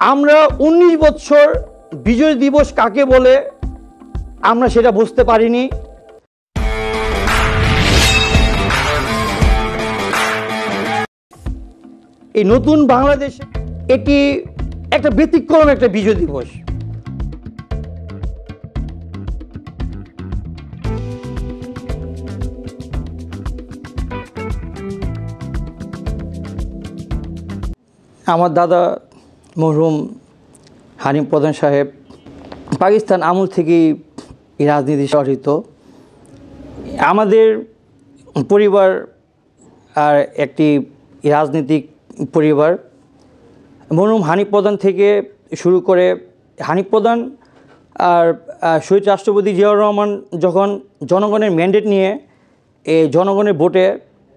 আমরা 19 বছর বিজয় দিবস কাকে বলে আমরা সেটা বুঝতে পারিনি। এই নতুন বাংলাদেশে এটি একটা ব্যতিক্রম একটা বিজয় দিবস। আমার দাদা মরহুম হানিফ প্রধান সাহেব পাকিস্তান আমল থেকেই এই রাজনীতি জড়িত। আমাদের পরিবার আর একটি রাজনৈতিক পরিবার। মরহুম হানিফ প্রধান থেকে শুরু করে হানিফ প্রধান আর শহীদ রাষ্ট্রপতি জিয়াউর রহমান যখন জনগণের ম্যান্ডেট নিয়ে এই জনগণের ভোটে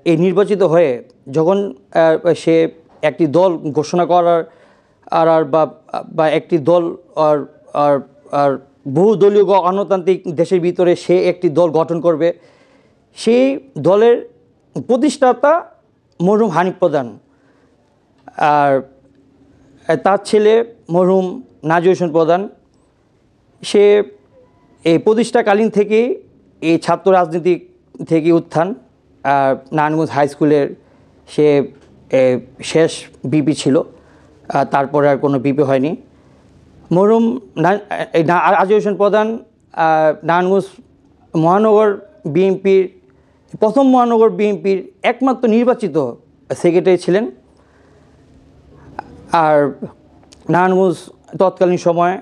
এই নির্বাচিত হয়ে যখন সে একটি দল ঘোষণা করার বা একটি দল আর বহুদলীয় গণতান্ত্রিক দেশের ভিতরে সে একটি দল গঠন করবে, সেই দলের প্রতিষ্ঠাতা মরহুম হানিফ প্রধান আর তার ছেলে মরহুম নাজির হোসেন প্রধান। সে এই প্রতিষ্ঠাকালীন থেকেই এই ছাত্র রাজনীতি থেকে উত্থান। নারায়ণগঞ্জ হাই স্কুলের সে শেষ বিপি ছিল, তারপরে আর কোনো বিপি হয়নি। মরহুম নাজির হোসেন প্রধান নারায়ণগঞ্জ মহানগর বিএনপির প্রথম মহানগর বিএনপির একমাত্র নির্বাচিত সেক্রেটারি ছিলেন। আর নারায়ণগঞ্জ তৎকালীন সময়ে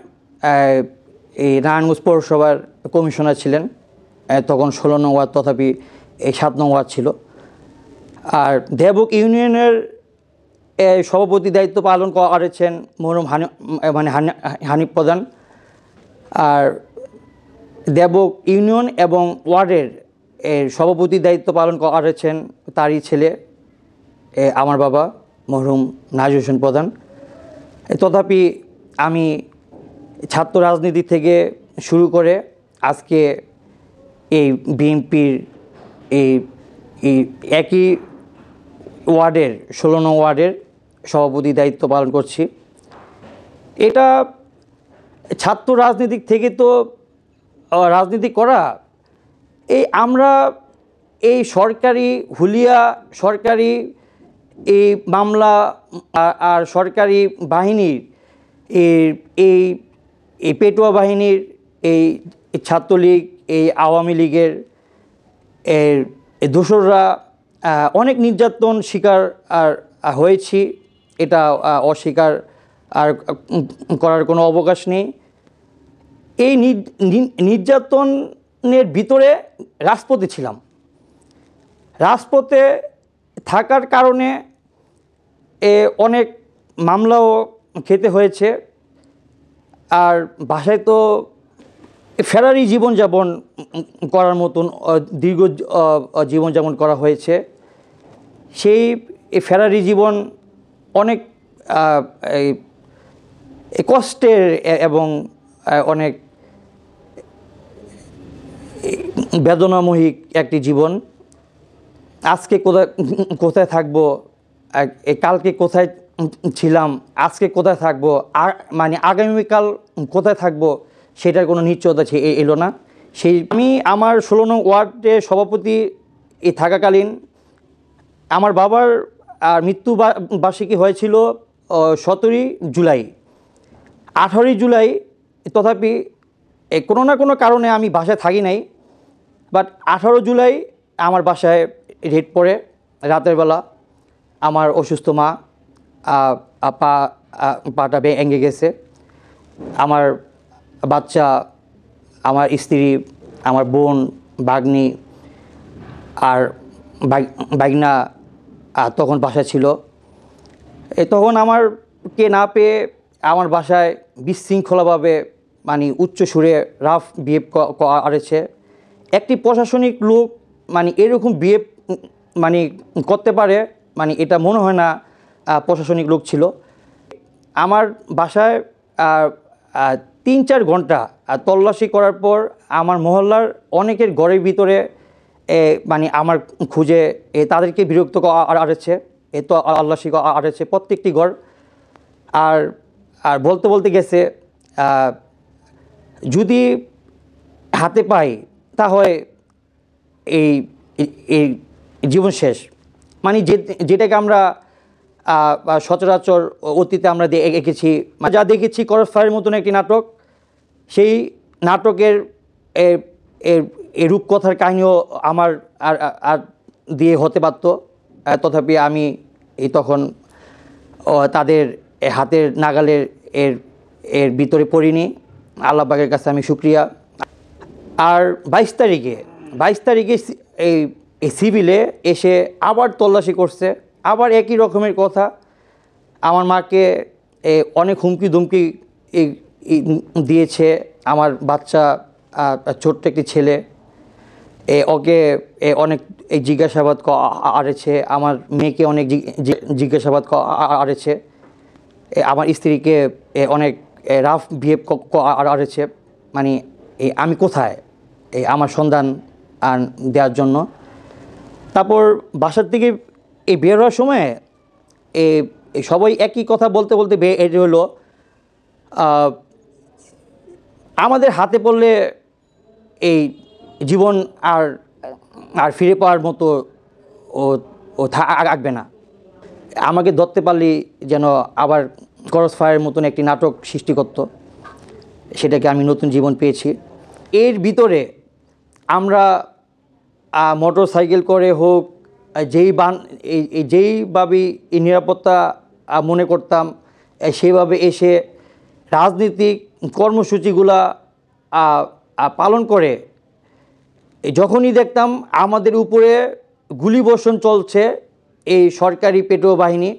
এই নারায়ণগঞ্জ পৌরসভার কমিশনার ছিলেন। তখন 16 নং ওয়ার্ড, তথাপি এই 7 নং ওয়ার্ড ছিল। আর দেবক ইউনিয়নের সভাপতি দায়িত্ব পালন করেছেন মরহুম হানিফ প্রধান। আর দেবক ইউনিয়ন এবং ওয়ার্ডের সভাপতি দায়িত্ব পালন করেছেন তারই ছেলে আমার বাবা মরহুম নাজির হোসেন প্রধান। তথাপি আমি ছাত্র রাজনীতি থেকে শুরু করে আজকে এই বিএনপির এই একই ওয়ার্ডের 16 নং ওয়ার্ডের সভাপতি দায়িত্ব পালন করছি। এটা ছাত্র রাজনীতি থেকে তো রাজনীতি করা, এই আমরা এই সরকারি হুলিয়া সরকারি এই মামলা আর সরকারি বাহিনীর এই পেটুয়া বাহিনীর এই ছাত্রলীগ, এই আওয়ামী লীগের দোসররা অনেক নির্যাতন শিকার আর হয়েছি, এটা অস্বীকার আর করার কোনো অবকাশ নেই। এই নির্যাতনের ভিতরে রাজপথে ছিলাম। রাজপথে থাকার কারণে অনেক মামলাও খেতে হয়েছে। আর বাসায় তো ফেরারি জীবনযাপন করার মতন দীর্ঘ জীবনযাপন করা হয়েছে। সেই ফেরারি জীবন অনেক কষ্টের এবং অনেক বেদনাময়ী একটি জীবন। আজকে কোথায় থাকবো, কালকে কোথায় ছিলাম, আজকে কোথায় থাকবো, আর মানে আগামীকাল কোথায় থাকবো সেটার কোনো নিশ্চয়তা এলো না। আমি আমার 16 নং ওয়ার্ডে সভাপতি থাকাকালীন আমার বাবার মৃত্যুবার্ষিকী হয়েছিল 17 জুলাই। 18 জুলাই তথাপি কোনো না কোনো কারণে আমি বাসায় থাকি নাই, বাট 18 জুলাই আমার বাসায় রেড পড়ে রাতের বেলা। আমার অসুস্থ মা পাটা ভেঙে গেছে। আমার বাচ্চা, আমার স্ত্রী, আমার বোন, ভাগ্নি আর ভাগনা তখন বাসায় ছিল। তখন আমারকে না পেয়ে আমার বাসায় বিশৃঙ্খলাভাবে মানে উচ্চ সুরে রাফ বিহেভ করেছে। একটি প্রশাসনিক লোক মানে এরকম বিহেভ মানে করতে পারে, মানে এটা মনে হয় না প্রশাসনিক লোক ছিল। আমার বাসায় 3-4 ঘন্টা তল্লাশি করার পর আমার মহল্লার অনেকের ঘরের ভিতরে মানে আমার খুঁজে তাদেরকে বিরক্ত করেছে, তো তল্লাশি করেছে প্রত্যেকটি ঘর। আর আর বলতে বলতে গেছে যদি হাতে পাই তাহলে এই এই জীবন শেষ, মানে যেটাকে আমরা সচরাচর অতীতে আমরা এঁকেছি, যা দেখেছি ক্রস ফায়ারের মতন একটি নাটক, সেই নাটকের এই রূপকথার কাহিনীও আমার আর আর দিয়ে হতে পারত, তথাপি আমি তখন তাদের হাতের নাগালের এর ভিতরে পড়িনি। আল্লাহ পাকের কাছে আমি শুকরিয়া। আর 22 তারিখে এই সিভিলে এসে আবার তল্লাশি করছে, আবার একই রকমের কথা। আমার মাকে অনেক হুমকি ধুমকি দিয়েছে। আমার বাচ্চা ছোট্ট একটি ছেলে, ওকে অনেক জিজ্ঞাসাবাদ করেছে। আমার মেয়েকে অনেক জিজ্ঞাসাবাদ করেছে। আমার স্ত্রীকে অনেক রাফ বিহেভ করেছে। মানে আমি কোথায় আমার সন্ধান দেওয়ার জন্য। তারপর বাসার থেকে বের হওয়ার সময় সবাই একই কথা বলতে বলতে বের হলো, আমাদের হাতে পড়লে এই জীবন আর আর ফিরে পাওয়ার মতো ও থাকবে না। আমাকে ধরতে পারলেই যেন আবার ক্রস ফায়ারের মতন একটি নাটক সৃষ্টি করত, সেটাকে আমি নতুন জীবন পেয়েছি। এর ভিতরে আমরা মোটর সাইকেল করে হোক, যেইভাবেই নিরাপত্তা মনে করতাম, সেইভাবে এসে রাজনৈতিক কর্মসূচিগুলা পালন করে যখনই দেখতাম আমাদের উপরে গুলিবর্ষণ চলছে এই সরকারি পেটোয়া বাহিনী,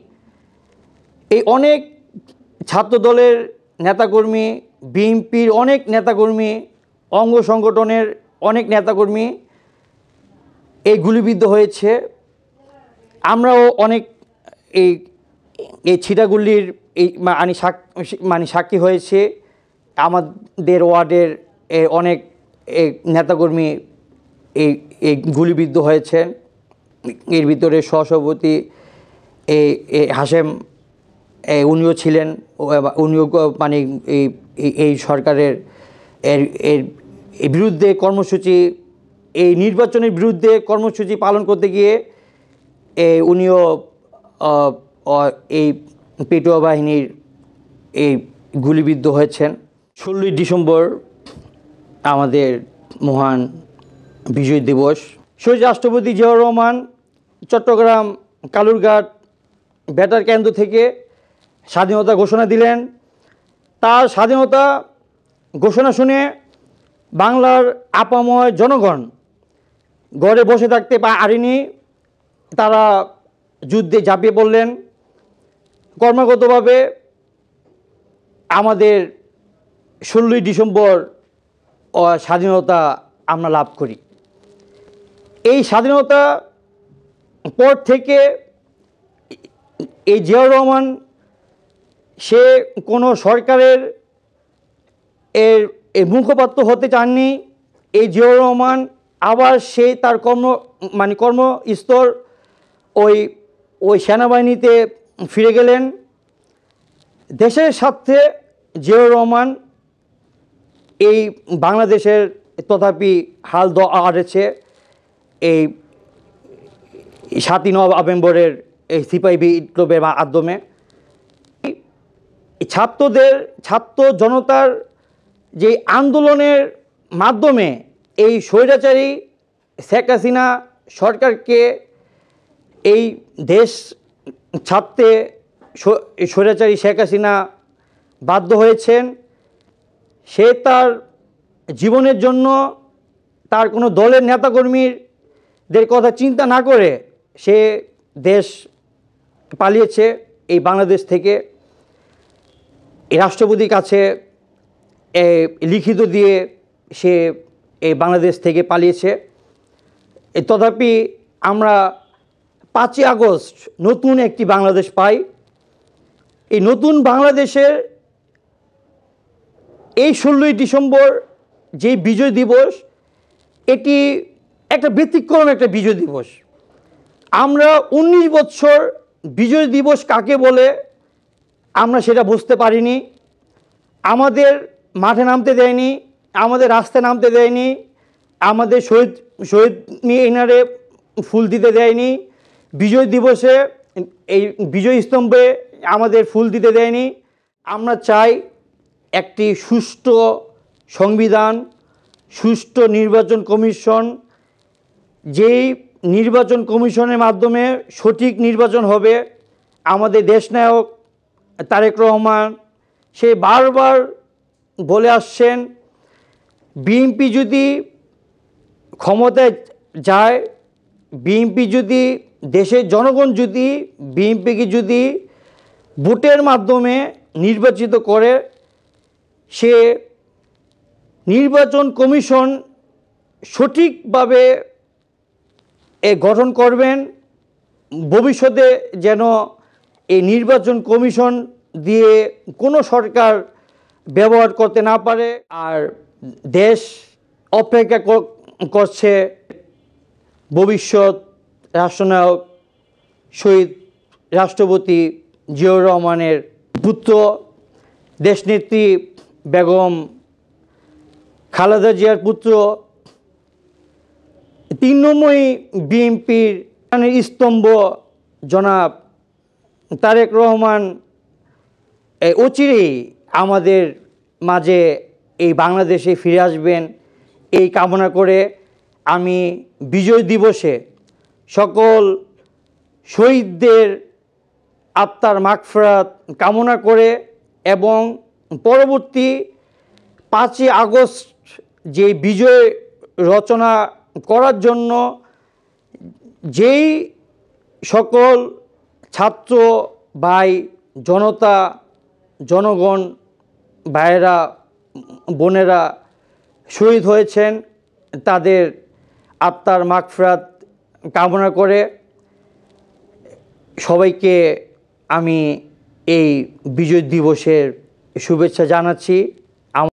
এই অনেক ছাত্রদলের নেতাকর্মী, বিএনপির অনেক নেতাকর্মী, অঙ্গ সংগঠনের অনেক নেতাকর্মী এই গুলিবিদ্ধ হয়েছে। আমরাও অনেক এই ছিটাগুলির সাক্ষী হয়েছে। আমাদের ওয়ার্ডের অনেক নেতাকর্মী এই গুলিবিদ্ধ হয়েছেন। এর ভিতরে সহসভাপতি হাশেম উনিও ছিলেন। উনিও মানে এই সরকারের এর বিরুদ্ধে কর্মসূচি, এই নির্বাচনের বিরুদ্ধে কর্মসূচি পালন করতে গিয়ে উনিও এই পেটোয়া বাহিনীর গুলিবিদ্ধ হয়েছেন। 16ই ডিসেম্বর আমাদের মহান বিজয় দিবস। শহীদ রাষ্ট্রপতি জিয়াউর রহমান চট্টগ্রাম কালুরঘাট বেতার কেন্দ্র থেকে স্বাধীনতা ঘোষণা দিলেন। তার স্বাধীনতা ঘোষণা শুনে বাংলার আপাময় জনগণ ঘরে বসে থাকতে পারেনি। তারা যুদ্ধে ঝাঁপিয়ে পড়লেন। কর্মগতভাবে আমাদের 16ই ডিসেম্বর স্বাধীনতা আমরা লাভ করি। এই স্বাধীনতা পর থেকে এই জিয়াউর রহমান সে কোনো সরকারের মুখপাত্র হতে চাননি। এই জিয়াউর রহমান আবার সে তার কর্মস্থল ওই সেনাবাহিনীতে ফিরে গেলেন। দেশের স্বার্থে জিয়াউর রহমান এই বাংলাদেশের তথাপি হাল ধরেছে। এই 7ই নভেম্বরের এই সিপাহী বিপ্লবের মাধ্যমে ছাত্র জনতার যে আন্দোলনের মাধ্যমে এই স্বৈরাচারী শেখ হাসিনা সরকারকে এই দেশ ছাড়তে স্বৈরাচারী শেখ হাসিনা বাধ্য হয়েছেন। সে তার জীবনের জন্য তার কোনো দলের নেতাকর্মীদের কথা চিন্তা না করে সে দেশ পালিয়েছে এই বাংলাদেশ থেকে। এই রাষ্ট্রপতির কাছে লিখিত দিয়ে সে এই বাংলাদেশ থেকে পালিয়েছে। তথাপি আমরা 5ই আগস্ট নতুন একটি বাংলাদেশ পাই। এই নতুন বাংলাদেশের এই 16ই ডিসেম্বর যে বিজয় দিবস, এটি একটা ব্যতিক্রম একটা বিজয় দিবস। আমরা 19 বছর বিজয় দিবস কাকে বলে আমরা সেটা বুঝতে পারিনি। আমাদের মাঠে নামতে দেয়নি, আমাদের রাস্তায় নামতে দেয়নি, আমাদের শহীদ শহীদ মিনারে ফুল দিতে দেয়নি, বিজয় দিবসে এই বিজয় স্তম্ভে আমাদের ফুল দিতে দেয়নি। আমরা চাই একটি সুষ্ঠু সংবিধান, সুষ্ঠু নির্বাচন কমিশন, যেই নির্বাচন কমিশনের মাধ্যমে সঠিক নির্বাচন হবে। আমাদের দেশনায়ক তারেক রহমান সে বারবার বলে আসছেন, বিএনপি যদি ক্ষমতায় যায়, বিএনপি যদি দেশের জনগণ যদি বিএনপিকে যদি ভোটের মাধ্যমে নির্বাচিত করে, সে নির্বাচন কমিশন সঠিকভাবে গঠন করবেন, ভবিষ্যতে যেন এই নির্বাচন কমিশন দিয়ে কোনো সরকার ব্যবহার করতে না পারে। আর দেশ অপেক্ষা করছে ভবিষ্যৎ রাষ্ট্রনায়ক শহীদ রাষ্ট্রপতি জিয়াউর রহমানের পুত্র দেশনেত্রী বেগম খালেদা জিয়ার পুত্র, 3 নম্বরই বিএনপির স্তম্ভ জনাব তারেক রহমান অচিরেই আমাদের মাঝে এই বাংলাদেশে ফিরে আসবেন, এই কামনা করে আমি বিজয় দিবসে সকল শহীদদের আত্মার মাগফিরাত কামনা করে এবং পরবর্তী 5ই আগস্ট যে বিজয় রচনা করার জন্য যেই সকল ছাত্র ভাই, জনতা, জনগণ, ভাইয়েরা, বোনেরা শহীদ হয়েছেন, তাদের আত্মার মাগফিরাত কামনা করে সবাইকে আমি এই বিজয় দিবসের শুভেচ্ছা জানাচ্ছি।